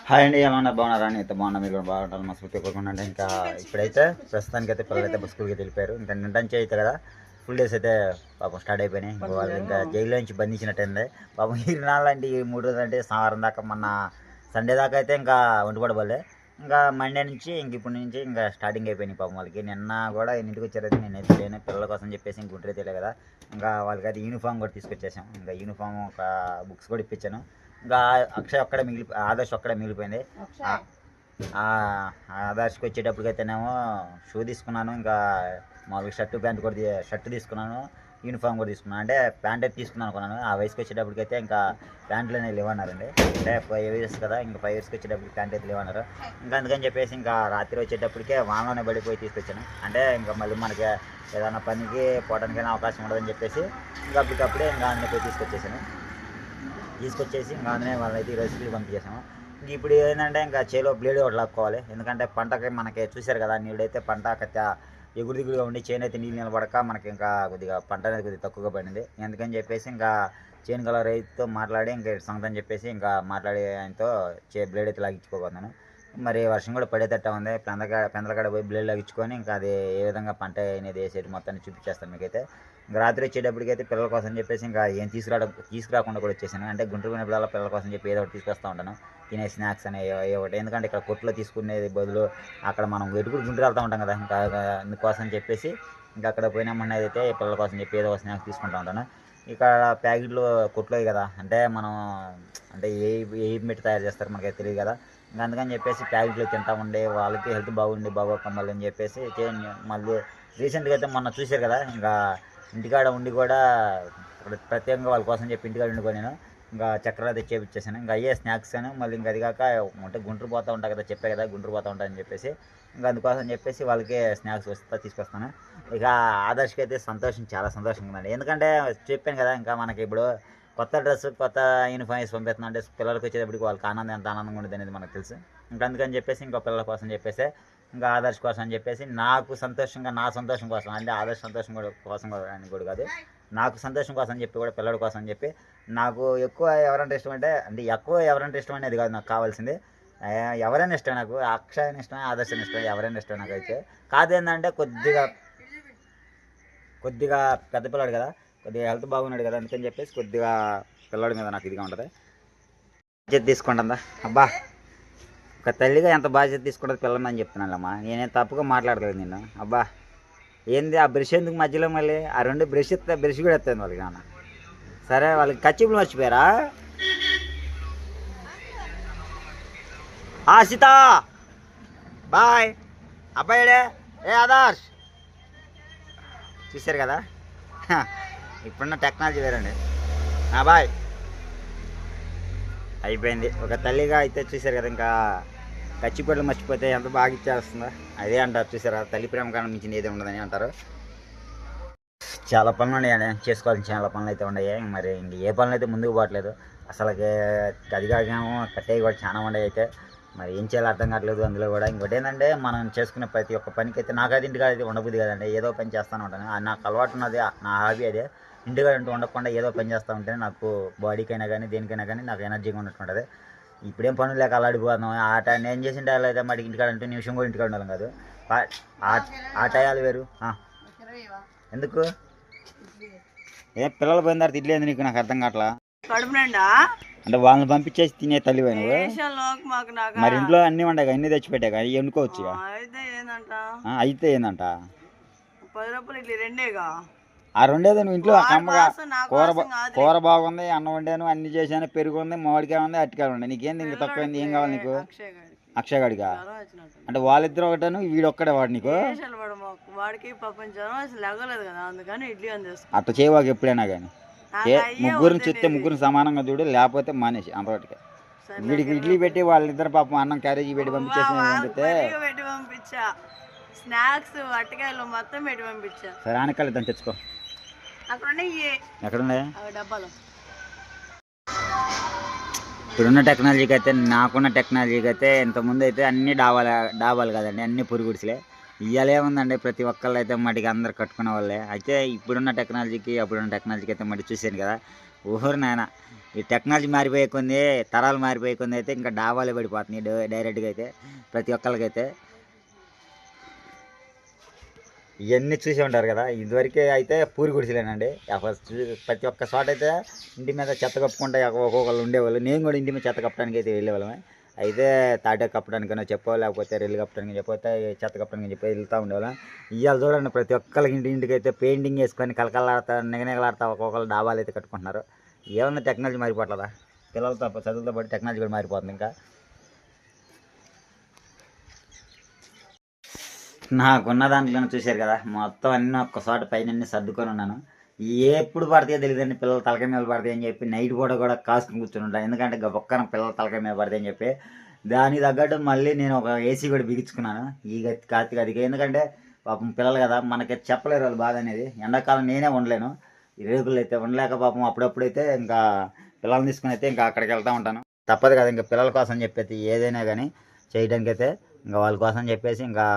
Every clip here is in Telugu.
హాయ్ అండి, ఏమన్నా బాగున్నారా? అని అయితే బాగున్నా, మీరు కూడా బాగుంటారు మా స్మృతి కోరుకున్నా. అంటే ఇంకా ఇప్పుడైతే ప్రస్తుతానికి అయితే పిల్లలు అయితే స్కూల్కి వెళ్ళిపోయారు. ఇంకా నింటంచి అయితే కదా ఫుల్ డేస్ అయితే పాపం స్టార్ట్ అయిపోయినాయి. ఇంకా వాళ్ళు ఇంకా జైల్లో నుంచి బంధించినట్టయింది పాపం. ఈ నాళ్ళంటే ఈ 3 రోజులు అంటే సోమవారం దాకా, మొన్న సండే దాకా అయితే ఇంకా ఒంటిపడబోలే. ఇంకా మండే నుంచి ఇంక ఇప్పటి నుంచి ఇంకా స్టార్టింగ్ అయిపోయినాయి పాపం వాళ్ళకి. నిన్న కూడా ఇంటికి వచ్చారైతే నేనైతే లేను పిల్లల కోసం చెప్పేసి ఇంక గుంటూరు తెలియదు కదా. ఇంకా వాళ్ళకైతే యూనిఫామ్ కూడా తీసుకొచ్చేసాం. ఇంకా యూనిఫామ్ ఒక బుక్స్ కూడా ఇప్పించాను. ఇంకా అక్షయ్ ఒక్కడే ఆదర్శ్ ఒక్కడే మిగిలిపోయింది. ఆదర్శ్కి వచ్చేటప్పటికైతేనేమో షూ తీసుకున్నాను. ఇంకా మామూలుగా షర్ట్ తీసుకున్నాను. యూనిఫామ్ కూడా తీసుకున్నాను. అంటే ప్యాంట్ అయితే తీసుకున్నాను అనుకున్నాను. ఆ వయసుకి వచ్చేటప్పటికైతే ఇంకా ప్యాంట్లు అనేవి లేవన్నారండి. అంటే 5 ఇయర్స్ కదా, ఇంకా 5 ఇయర్స్కి వచ్చేటప్పటికి ప్యాంట్ అయితే లేవన్నారు. ఇంకా అందుకని చెప్పేసి ఇంకా రాత్రి వచ్చేటప్పటికే వానలోనే పడిపోయి తీసుకొచ్చాను. అంటే ఇంకా మళ్ళీ మనకి ఏదైనా పనికి పోవడానికైనా అవకాశం ఉండదని చెప్పేసి ఇంకా అప్పటికప్పుడే ఇంకా అందులో పోయి తీసుకొచ్చేసి ఇంకా అందులో వాళ్ళైతే ఈరోజు స్కూల్కి పంపించేసాము. ఇంక ఇప్పుడు ఏంటంటే ఇంకా చేలో బ్లేడ్ ఒకటి లాక్కోవాలి. ఎందుకంటే పంటకి మనకి చూశారు కదా, నీళ్ళైతే పంట కత్తి ఎగురు దిగురుగా ఉండి చేను అయితే నీళ్ళు నిలబడక మనకి ఇంకా కొద్దిగా పంట అనేది కొద్దిగా తక్కువగా పడింది. ఎందుకని చెప్పేసి ఇంకా చేను గల రైతుతో మాట్లాడి ఇంకా సంగతి చెప్పేసి ఇంకా మాట్లాడి ఆయనతో బ్లేడ్ అయితే లాగించుకోబోతున్నాను. మరి వర్షం కూడా పడేటట్టు ఉంది. పెందలకాడ పోయి బ్లేడ్ లాగించుకొని ఇంకా అది ఏ విధంగా పంట అనేది వేసేది మొత్తాన్ని చూపించేస్తాను మీకైతే. ఇంకా రాత్రి వచ్చేటప్పటికైతే పిల్లల కోసం చెప్పేసి ఇంకా ఏం తీసుకురాకుండా కూడా వచ్చేసాను. అంటే గుంటూరు పిల్లల కోసం చెప్పి ఏదో ఒకటి తీసుకొస్తూ ఉంటాను, తినే స్నాక్స్ అనే ఒకటి. ఎందుకంటే ఇక్కడ కొట్లో తీసుకునేది బదులు అక్కడ మనం గుంటూరు వెళ్తూ ఉంటాం కదా, ఇంకా అందుకోసం చెప్పేసి ఇంకా అక్కడ పోయినామన్నది అయితే పిల్లల కోసం చెప్పి ఏదో స్నాక్స్ తీసుకుంటూ ఉంటాను. ఇక్కడ ప్యాకెట్లు కొట్లో కదా, అంటే మనం అంటే ఏ మెట్టి తయారు చేస్తారు మనకైతే తెలియదు కదా. ఇంకా అందుకని చెప్పేసి ప్యాకెట్లు తింటా ఉండే వాళ్ళకి హెల్త్ బాగోక మళ్ళీ అని చెప్పేసి మళ్ళీ రీసెంట్గా అయితే మొన్న చూశారు కదా, ఇంకా ఇంటికాడ ఉండి కూడా ప్రత్యేకంగా వాళ్ళ కోసం చెప్పి ఇంటికాడ ఉండిపోయి నేను ఇంకా చక్కెర అయితే చేపించేసాను. ఇంకా అయ్యే స్నాక్స్ అని మళ్ళీ ఇంకా అది కాక అంటే గుంటూరు పోతూ ఉంటా కదా, చెప్పే కదా గుంటూరు పోతూ ఉంటాయని చెప్పేసి ఇంకా అందుకోసం చెప్పేసి వాళ్ళకే స్నాక్స్ తీసుకొస్తాను. ఇక ఆదర్శ్కి అయితే చాలా సంతోషంగా ఉందండి. ఎందుకంటే చెప్పాను కదా, ఇంకా మనకి ఇప్పుడు కొత్త డ్రెస్ కొత్త యూనిఫామ్ వేసి పంపిస్తున్నాం అంటే పిల్లలకి వచ్చేటప్పటికి వాళ్ళకి ఆనందం ఎంత ఆనందంగా ఉండేది అనేది మనకు తెలుసు. ఇంకా అందుకని చెప్పేసి ఇంకా పిల్లల కోసం చెప్పేసి ఇంకా ఆదర్శ్ కోసం అని చెప్పేసి నాకు సంతోషంగా నా సంతోషం కోసం, అంటే ఆదర్శ సంతోషం కోసం అని కూడా కాదు, నాకు సంతోషం కోసం చెప్పి కూడా పిల్లల కోసం అని చెప్పి నాకు ఎక్కువ ఎవరంటే ఇష్టం అంటే ఎక్కువ ఎవరంటే ఇష్టం అనేది కాదు నాకు కావాల్సింది. ఎవరైనా ఇష్టం నాకు, అక్షయని ఇష్టం, ఆదర్శని ఇష్టం, ఎవరైనా ఇష్టం నాకు అయితే. కాదేంటంటే కొద్దిగా పెద్ద పిల్లాడు కదా, కొద్దిగా హెల్త్ బాగున్నాడు కదా, అందుకని చెప్పేసి కొద్దిగా పిల్లడి మీద నాకు ఇదిగా ఉంటుంది. బాధ్యత తీసుకుంటుందా అబ్బా, ఒక తల్లిగా ఎంత బాధ్యత తీసుకుంటుంది పిల్లలని చెప్తున్నానమ్మా. నేనేం తప్పుగా మాట్లాడలేదు నిన్ను. అబ్బా ఏంది ఆ బ్రష్ ఎందుకు మధ్యలో మళ్ళీ ఆ 2 బ్రష్ బ్రష్ కూడా ఎత్తాను వాళ్ళకి నాన్న. సరే వాళ్ళకి కచ్చిపులు మర్చిపోయారా? సీత బాయ్, అబ్బాయిడే ఏ ఆదర్శ్. చూశారు కదా ఇప్పుడున్న టెక్నాలజీ వేరండి. బాయ్ అయిపోయింది. ఒక తల్లిగా అయితే చూశారు కదా, ఇంకా కచ్చిపొట్లు మర్చిపోతే ఎంత బాగా ఇచ్చేస్తుందో అదే అంటారు. చూసారా, తల్లి ప్రేమ కన్నా మించింది ఏది ఉండదని అంటారు. చాలా పనులు ఉన్నాయండి చేసుకోవాల్సిన, చాలా పనులు అయితే ఉన్నాయి. మరి ఇంక ఏ పనులు అయితే ముందుకు పోవట్లేదు అసలుకి. గదిగాము కట్టేవి కూడా చాలా ఉన్నాయి. అయితే మరి ఏం చేయాలో అర్థం కావట్లేదు. అందులో కూడా ఇంకోటి ఏంటంటే మనం చేసుకునే ప్రతి ఒక్క పనికి అయితే నాకు అది ఇంటికాడ అయితే ఉండబుద్ది కదండి. ఏదో పని చేస్తూనే ఉంటాను, నాకు అలవాటు ఉన్నది, నా హాబీ అదే. ఇంటికాడ ఉండకుండా ఏదో పని చేస్తూ ఉంటేనే నాకు బాడీకైనా కానీ దేనికైనా కానీ నాకు ఎనర్జీగా ఉన్నట్టుంటుంది. ఇప్పుడేం పనులు లేక అలాడిపోతున్నాం. నేను చేసిన టైంలో అయితే మరి ఇంటికాడ ఉంటే నిమిషం కూడా ఇంటికాడ ఉండాలి కాదు. ఆ టయాలు వేరు. ఎందుకు ఏం పిల్లలు పోయిన తర్వాత ఇడ్లీ ఎందుకు నీకు నాకు అర్థం కావట్లా. అంటే వాళ్ళని పంపించేసి తినే తల్లి నువ్వు. మరి ఇంట్లో అన్నీ ఉండే అన్నీ తెచ్చిపెట్టాక అవి వండుకోవచ్చు. అయితే ఏందంట ఆ రెండేదో నువ్వు ఇంట్లో కమ్మగా కూర బాగుంది, అన్నం వండాను, అన్ని చేశాను, పెరుగు ఉంది, మామిడికాయ ఉంది, అట్టికాయ ఉంది. నీకేంది ఇంక తక్కువైంది? ఏం కావాలి నీకు? అక్షయ్ గడిగా అంటే వాళ్ళిద్దరు ఒకటాను వీడు ఒక్కడే వాడు నీకు అట్లా చేయవాకు ఎప్పుడైనా కానీ. ముగ్గురిని చెప్తే ముగ్గురిని సమానంగా చూడు, లేకపోతే మానేసి అంతటికే. వీడికి ఇడ్లీ పెట్టి వాళ్ళిద్దరు పాపం అన్నం క్యారేజీ పెట్టి పంపించేసి స్నాక్స్ అట్టకాయలు మొత్తం పెట్టి పంపించా. సరే ఆనకాయలు ఇద్దాం, తెచ్చుకో. ఎక్కడున్నాయా? ఇప్పుడున్న టెక్నాలజీకి అయితే, నాకున్న టెక్నాలజీకి అయితే ఇంతకుముందు అయితే అన్నీ డాబాలు కదండి, అన్నీ పురుగుడిసలే. ఇయ్యాలేముందండి, ప్రతి ఒక్కళ్ళు అయితే మటుకి అందరు కట్టుకునే వాళ్ళే. అయితే ఇప్పుడున్న టెక్నాలజీకి అప్పుడున్న టెక్నాలజీకి అయితే మట్టి చూశాను కదా, ఊహరు నాయన. ఈ టెక్నాలజీ మారిపోయే కొన్ని తరాలు మారిపోయే కొన్ని అయితే ఇంకా డాబాలే పడిపోతున్నాయి డైరెక్ట్గా అయితే ప్రతి ఒక్కరికైతే. ఇవన్నీ చూసి ఉంటారు కదా, ఇదివరకే అయితే పూరి గుడిసెలేనండి. ఫస్ట్ ప్రతి ఒక్క చోట అయితే ఇంటి మీద చెత్త కప్పుకుంటే ఒక్కొక్కళ్ళు ఉండేవాళ్ళు. నేను కూడా ఇంటి మీద చెత్త కప్పడానికి అయితే వెళ్ళేవాళ్ళమే. అయితే తాటే కప్పడానికైనా చెప్పో, లేకపోతే రెల్లు కప్పడానికి చెప్పితే చెత్త కప్పడానికి చెప్పి వెళ్తూ ఉండేవాళ్ళం. ఇవాళ చూడండి ప్రతి ఒక్కరికి ఇంటికి అయితే పెయింటింగ్ వేసుకొని కలకలాడుతా నిగనిగలాడుతా ఒక్కొక్కరు డాబాలు అయితే కట్టుకుంటున్నారు. ఏమన్నా టెక్నాలజీ మారిపోవట్లేదా? పిల్లలతో చదువులతో పాటు టెక్నాలజీ కూడా మారిపోతుంది. ఇంకా నాకున్న దాంట్లో చూశారు కదా, మొత్తం అన్నీ ఒక్క చోట పైన అన్నీ సర్దుకొని ఉన్నాను. ఎప్పుడు పడతాయో తెలియదండి, పిల్లలు తలకాయ మీద పడతాయి అని చెప్పి నైట్ పూట కూడా కాసుకుని కూర్చొని ఉంటాను. ఎందుకంటే ఒక్కన పిల్లల తలకాయ మీద పడతాయి అని చెప్పి దానికి తగ్గట్టు మళ్ళీ నేను ఒక ఏసీ కూడా బిగించుకున్నాను ఈ కార్తీక అదికి. ఎందుకంటే పాపం పిల్లలు కదా, మనకి చెప్పలేరు వాళ్ళు బాధ అనేది. ఎండాకాలం నేనే ఉండలేను, ఈ రేకులు అయితే ఉండలేక పాపం అప్పుడప్పుడైతే ఇంకా పిల్లల్ని తీసుకుని అయితే ఇంకా అక్కడికి వెళ్తూ ఉంటాను. తప్పదు కదా, ఇంకా పిల్లల కోసం చెప్పేసి ఏదైనా కానీ చేయడానికి అయితే ఇంకా వాళ్ళ కోసం చెప్పేసి ఇంకా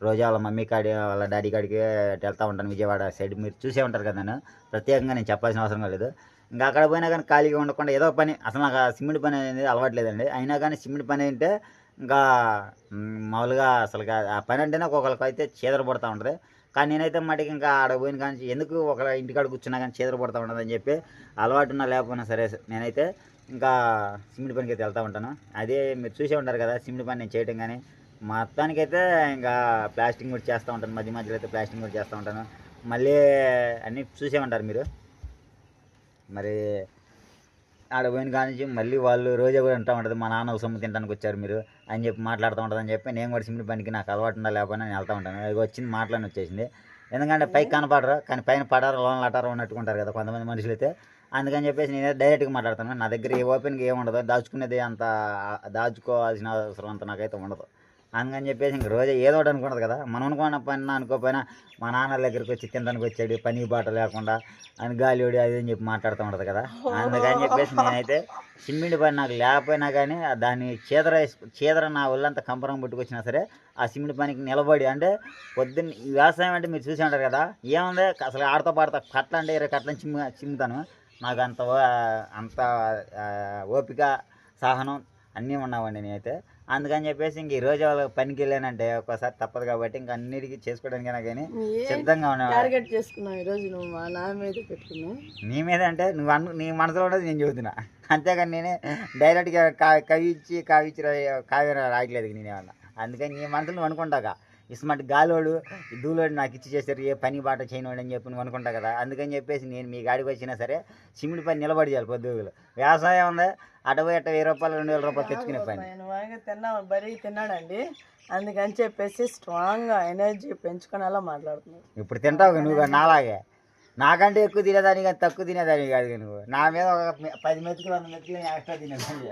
రోజా వాళ్ళ మమ్మీ కాడి వాళ్ళ డాడీ కాడికి వెళ్తూ ఉంటాను. విజయవాడ సైడ్ మీరు చూసే ఉంటారు కదా, నేను ప్రత్యేకంగా నేను చెప్పాల్సిన అవసరం లేదు. ఇంకా అక్కడ పోయినా కానీ ఖాళీగా ఉండకుండా ఏదో పని, అసలు నాకు సిమెంట్ పని అనేది అలవాట్లేదండి. అయినా కానీ సిమెంట్ పని అంటే ఇంకా మామూలుగా అసలు ఆ పని అంటేనే ఒక్కొక్కరికి అయితే చీదర పడుతూ ఉంటుంది. కానీ నేనైతే మటుకు ఇంకా ఆడ పోయిన కానీ ఎందుకు ఒక ఇంటికాడ కూర్చున్నా కానీ చీదర పడుతూ ఉంటుంది అని చెప్పి అలవాటు ఉన్నా లేకపోయినా సరే నేనైతే ఇంకా సిమెంట్ పనికి అయితే వెళ్తూ ఉంటాను. అదే మీరు చూసే ఉంటారు కదా సిమెంట్ పని నేను చేయటం కానీ. మొత్తానికైతే ఇంకా ప్లాస్టింగ్ కూడా చేస్తూ ఉంటాను, మధ్య మధ్యలో అయితే ప్లాస్టింగ్ కూడా చేస్తూ ఉంటాను. మళ్ళీ అన్నీ చూసే ఉంటారు మీరు. మరి ఆడ పోయిన కానించి మళ్ళీ వాళ్ళు రోజా కూడా అంటూ ఉంటుంది, మా నాన్న సొమ్ము తినడానికి వచ్చారు మీరు అని చెప్పి మాట్లాడుతూ ఉంటుంది అని చెప్పి నేను కూడా సిమెంట్ పనికి నాకు అలవాటు ఉందా లేకపోయినా నేను వెళ్తూ ఉంటాను. అది వచ్చింది మాటలని వచ్చేసింది. ఎందుకంటే పైకి కనపడరు కానీ పైన పడారు లోన్లు అటారు ఉన్నట్టుకుంటారు కదా కొంతమంది మనుషులు అయితే. అందుకని చెప్పేసి నేను డైరెక్ట్గా మాట్లాడతాను. నా దగ్గర ఏ ఓపెన్గా ఏముండదు, దాచుకునేది అంత దాచుకోవాల్సిన అవసరం అంత నాకైతే ఉండదు. అందుకని చెప్పేసి ఇంక రోజు ఏదో ఒకటి అనుకున్నది కదా, మనం అనుకున్న పని అనుకోకపోయినా మా నాన్న దగ్గరికి వచ్చి తినడానికి వచ్చాడు పని బాట లేకుండా అని గాలిోడి అది అని చెప్పి మాట్లాడుతూ ఉంటుంది కదా. అందుకని చెప్పేసి నేనైతే సిమెంట్ పని నాకు లేకపోయినా కానీ దాన్ని చీదర నా ఒళ్ళంతా కంపరం పుట్టుకొచ్చినా సరే ఆ సిమెంట్ పనికి నిలబడి, అంటే పొద్దున్న వ్యవసాయం అంటే మీరు చూసి ఉంటారు కదా, ఏముంది అసలు ఆడతో పాడతా కట్ల అంటే 20 కట్లని చిమ్ముతాను. నాకు అంత ఓపిక సహనం అన్నీ ఉన్నామండి నేనైతే. అందుకని చెప్పేసి ఇంక ఈరోజు వాళ్ళ పనికి వెళ్ళానంటే ఒక్కోసారి తప్పదు కాబట్టి ఇంకా అన్నిటికీ చేసుకోవడానికైనా కానీ సిద్ధంగా ఉన్నావు. టార్గెట్ చేసుకున్నావు ఈరోజు నువ్వు నా మీద పెట్టుకున్నావు. నీ మీద అంటే నీ మనసులో ఉండదు నేను చెబుతున్నా, అంతేగాని నేనే డైరెక్ట్గా కవిచ్చి కావ్య రాయట్లేదు నేనేమన్నా. అందుకని నీ మనసులో నువ్వు అనుకుంటాగా ఇస్మాటి గాలోడు దూలోడు నాకు ఇచ్చి చేశారు ఏ పని బాట చేయనోడు అని చెప్పి నువ్వు అనుకుంటా కదా. అందుకని చెప్పేసి నేను మీ గాడికి వచ్చినా సరే సిమెంట్ పని నిలబడి చేయాలి. పొద్దుగులు వ్యవసాయం ఉంది అటపోయి 1000 రూపాయలు 2000 రూపాయలు తెచ్చుకునే పని. బరీ తిన్నాడండి, అందుకని చెప్పేసి స్ట్రాంగ్గా ఎనర్జీ పెంచుకొని అలా మాట్లాడుతున్నావు. ఇప్పుడు తింటావు నువ్వు నాలాగే, నాకంటే ఎక్కువ తినేదాన్ని కానీ తక్కువ తినేదాన్ని కాదు. నువ్వు నా మీద ఒక 10 మెతుకులు 100 మెతుకులు ఎక్స్ట్రా తినేదాన్ని.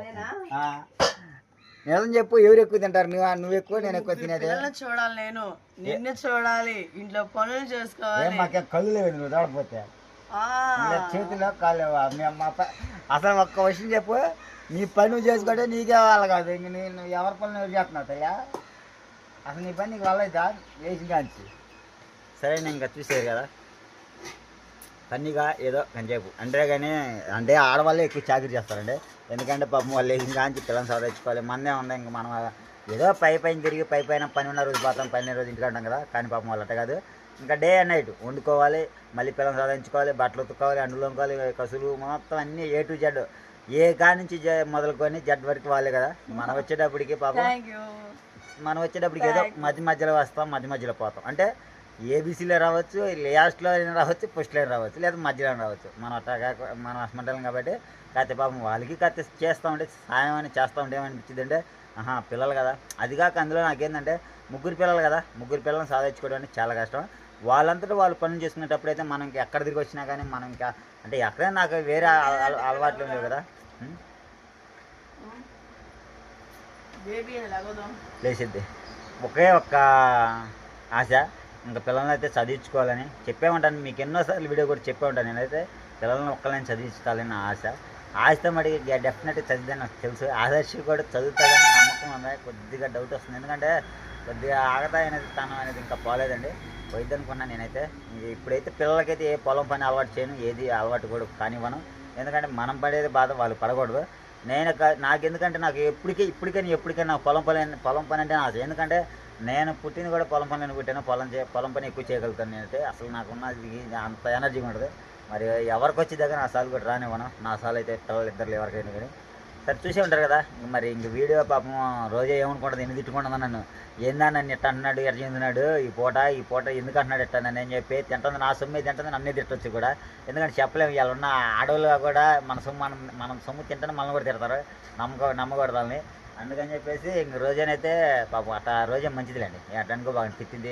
నిజం చెప్పు, ఎవరు ఎక్కువ తింటారు? నువ్వు ఎక్కువ నేను ఎక్కువ తినేది. చూడాలి, నేను నిన్ను చూడాలి, ఇంట్లో పనులు చేసుకోవాలి. మాకే కళ్ళు లేదు నువ్వు చూడకపోతే, చేతిలో కాళ్ళు అసలు ఒక్క విషయం చెప్పు, నీ పని నువ్వు చేసుకుంటే నీకే వాళ్ళు కాదు, ఇంక నేను ఎవరి పని నువ్వు చేస్తున్నావు తయ్యా. అసలు నీ పని నీకు వల్ల అవుతా వేసి కాంచి. సరే నేను ఇంకా చూసేది కదా పనిగా ఏదో కంచేపు అంటే కానీ, అంటే ఆడవాళ్ళే ఎక్కువ చాకరీ చేస్తారండి. ఎందుకంటే పాపం వాళ్ళు వేసిన కాంచి పిల్లల్ని చదివించుకోవాలి. మనమే ఉంది ఇంక మనం ఏదో పైన తిరిగి పైన పని ఉన్న రోజు పోతాం, పని రోజు ఇంటికి ఉంటాం కదా. కానీ పాపం వాళ్ళు అట్ట కాదు, ఇంకా డే అండ్ నైట్ వండుకోవాలి, మళ్ళీ పిల్లల్ని చదివించుకోవాలి, బట్టలు ఉతుక్కోవాలి, అండులు తోముకోవాలి, కసులు మొత్తం అన్నీ A to Z, ఏ కా నుంచి మొదలుకొని జడ్ వరకు వాళ్ళే కదా. మనం వచ్చేటప్పటికి పాపం ఏదో మధ్యలో వస్తాం, మధ్యలో పోతాం. అంటే ఏబీసీలో రావచ్చు, లాస్ట్లో అయినా రావచ్చు, ఫస్ట్లో అయినా రావచ్చు, లేదా మధ్యలో రావచ్చు. మనం అట్లా మనం అసమంటాం కాబట్టి కాకపోతే పాపం వాళ్ళకి కాకపోతే చేస్తూ ఉంటే సాయం అని చేస్తూ ఉంటే ఏమనిపించింది అంటే పిల్లలు కదా. అది కాక అందులో నాకేంటంటే ముగ్గురు పిల్లలు కదా, ముగ్గురు పిల్లల్ని సాధించుకోవడానికి చాలా కష్టం. వాళ్ళంతటా వాళ్ళు పనులు చేసుకునేటప్పుడు అయితే మనం ఎక్కడ తిరిగి వచ్చినా కానీ మనం ఇంకా అంటే ఎక్కడైనా నాకు వేరే అలవాట్లు ఉండేవి కదా. లేచిద్ది ఒకే ఒక్క ఆశ, ఇంకా పిల్లల్ని అయితే చదివించుకోవాలని చెప్పే ఉంటాను. మీకు ఎన్నోసార్లు వీడియో కూడా చెప్పే ఉంటాను. నేనైతే పిల్లల్ని ఒక్కలని చదివించుకోవాలని ఆశతో మటుకు డెఫినెట్గా చదివిద్దని నాకు తెలుసు. ఆదర్శి కూడా చదువుతాడని నమ్మకం ఉంది. కొద్దిగా డౌట్ వస్తుంది, ఎందుకంటే కొద్దిగా ఆగతాయి అనేది తనం అనేది ఇంకా పోలేదండి. పోయిద్దనుకున్నాను నేనైతే. ఇప్పుడైతే పిల్లలకైతే ఏ పొలం పని అలవాటు చేయను, ఏది అలవాటు కూడా కానివ్వను. ఎందుకంటే మనం పడేది బాధ వాళ్ళు పడకూడదు. నాకు ఎందుకంటే నాకు ఇప్పటికైనా నాకు పొలం పని అంటే ఆశ. ఎందుకంటే నేను పుట్టింది కూడా పొలం పని పుట్టాను. పొలం పని ఎక్కువ చేయగలుగుతాను నేనైతే. అసలు నాకున్నది అంత ఎనర్జీ ఉండదు. మరి ఎవరికి వచ్చి దగ్గర నా సార్లు కూడా రానివ్వను. నా సార్లు అయితే పిల్లలు ఇద్దరు ఎవరికైనా కానీ సరే చూసే ఉంటారు కదా. మరి ఇంక వీడియో పాపం రోజే ఏమనుకుంటుంది, ఎందుకు తిట్టుకుంటుందా నన్ను, ఏందా నన్ను ఎట్ట అంటున్నాడు, ఎట్ట చెందుతున్నాడు, ఈ పూట ఎందుకు అంటున్నాడు ఎట్ట నన్ను అని చెప్పి తింటుంది. నా సొమ్మే తింటుంది, నన్నే తిట్టొచ్చు కూడా. ఎందుకంటే చెప్పలేము, ఇలా ఉన్న ఆడవాళ్ళు కూడా మనం సొమ్ము తింటే మనల్ని కూడా తిడతారు, నమ్మకూడదు వాళ్ళని. అందుకని చెప్పేసి ఇంక రోజేనైతే పాపం అట్లా రోజే మంచిదిలేండి. అట్లా అనుకో బాగా తిట్టింది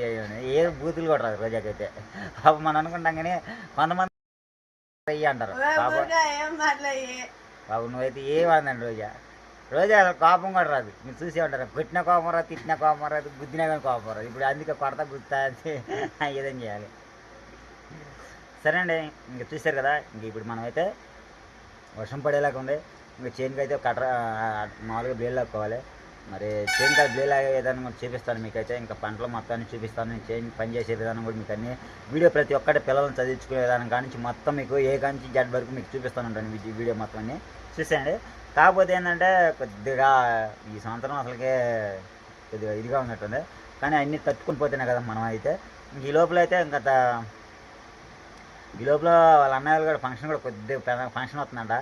ఏ బూతులు కూడా రాదు రోజాకైతే. పాపం మనం అనుకుంటాం కానీ కొంతమంది అయ్యి అంటారు. బాబు నువ్వైతే ఏమందండి రోజా అసలు కోపం కూడా రాదు. మీరు చూసే ఉంటారు, కొట్టిన కోపం రాదు, తిట్టిన కోపం రాదు, గుద్దినా కానీ కోపం రాదు. ఇప్పుడు అందుకే కొడతా గుర్తా అని ఏదైనా చేయాలి. సరే అండి, ఇంక చూసారు కదా. ఇంక ఇప్పుడు మనమైతే వర్షం పడేలాగా ఉంది. ఇంకా చేనుకి అయితే మామూలుగా బ్లేడ్ లాక్కోవాలి. మరి చేనుకి బ్లేడ్ లాగే విధానం కూడా చూపిస్తాను మీకైతే. ఇంకా పంటలు మొత్తాన్ని చూపిస్తాను, చేను పనిచేసే విధానం కూడా మీకు అన్ని వీడియో ప్రతి ఒక్కటి పిల్లలను చదివించుకునే విధానం కానించి మొత్తం మీకు ఏ కానించి జడ్ వరకు మీకు చూపిస్తాను ఉంటాను ఈ వీడియో మొత్తం అన్ని చూసేయండి. కాకపోతే ఏంటంటే కొద్దిగా ఈ సంవత్సరం అసలుకే కొద్దిగా ఇదిగా ఉన్నట్టుంది. కానీ అన్నీ తట్టుకుని పోతున్నాయి కదా మనం అయితే. ఈ లోపల అయితే ఈ లోపల వాళ్ళ అన్నయ్యలు కూడా ఫంక్షన్ కూడా కొద్దిగా ఫంక్షన్ వస్తుందంట.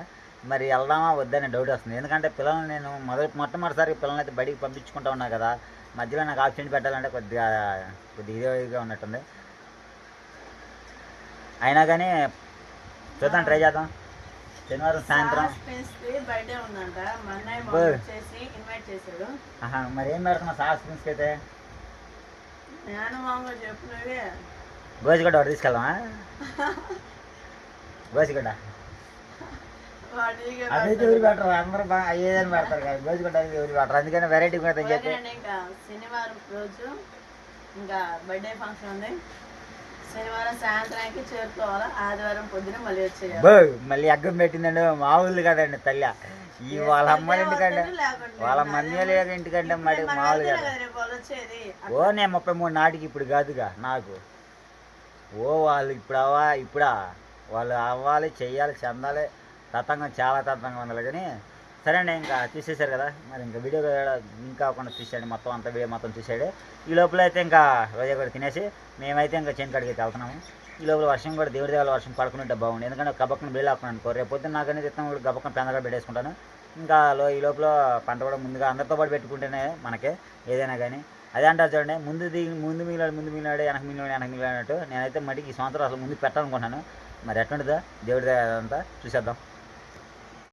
మరి వెళ్దామా వద్దని డౌట్ వస్తుంది. ఎందుకంటే పిల్లల్ని నేను మొట్టమొదటిసారి పిల్లల్ని అయితే బడికి పంపించుకుంటా ఉన్నా కదా. మధ్యలో నాకు ఆప్షన్ పెట్టాలంటే కొద్దిగా ఇదిగా ఉన్నట్టుంది. అయినా కానీ చూద్దాం, ట్రై చేద్దాం. శనివారం సాయంత్రం మరి ఏం పెడుతున్నా సాస్ ప్రిన్స్కి అయితే గోసిగడ్డ ఒకటి తీసుకెళ్దామా? గోసిగడ్డ అదైతే ఊరి పెట్టరు, అందరూ బాగా ఏదైనా పెడతారు కదా. గోసిగడ్డ అయితే ఊరి పెట్టరు, అందుకని వెరైటీ కూడా చెప్పి శనివారం రోజు ఇంకా బర్త్డే ఫంక్షన్ ఉంది. శనివారం సాయంత్రానికి చేరుకోవాలి, ఆదివారం పొద్దున మళ్ళీ వచ్చేయాలి. మళ్ళీ అగ్గం పెట్టిందండి మామూలు కదండి తల్లి. ఈ వాళ్ళ అమ్మాయి ఇంటికంటే వాళ్ళ మమ్మీ ఇంటికంటే మరి మామూలు కదా. ఓ నేను 33 నాటికి ఇప్పుడు కాదుగా నాకు. ఓ వాళ్ళు ఇప్పుడా వాళ్ళు అవ్వాలి, చెయ్యాలి, చెందాలి. చాలా తతంగం ఉండాలి. కానీ సరే అండి, ఇంకా చూసేశారు కదా. మరి ఇంకా వీడియో ఇంకా అవ్వకుండా చూసాడు మొత్తం అంతా, వీడియో మొత్తం చూసాడు. ఈ లోపల అయితే ఇంకా రోజా కూడా తినేసి మేమైతే ఇంకా చేను కాడికి అయితే వెళ్తున్నాము. ఈ లోపల వర్షం కూడా దేవుడి దేవాల వర్షం పడుకుంటే బాగుంది. ఎందుకంటే గబక్కన బిల్లు ఆపుకున్నాను అనుకో, రేపు పొద్దున్న నాకనే తిస్తాం కూడా గబక్కన పెందగా పెట్టేసుకుంటాను. ఇంకా ఈ లోపల పంట కూడా ముందుగా అందరితో పాటు పెట్టుకుంటేనే మనకి ఏదైనా కానీ అదే అంటారు చూడండి, ముందు మిగిలాడు వెనక మిగిలినట్టు. నేనైతే మటుకు ఈ సంవత్సరం అసలు ముందు పెట్టాలనుకుంటున్నాను. మరి ఎట్లుంటుందో దేవుడి అదంతా చూసేద్దాం.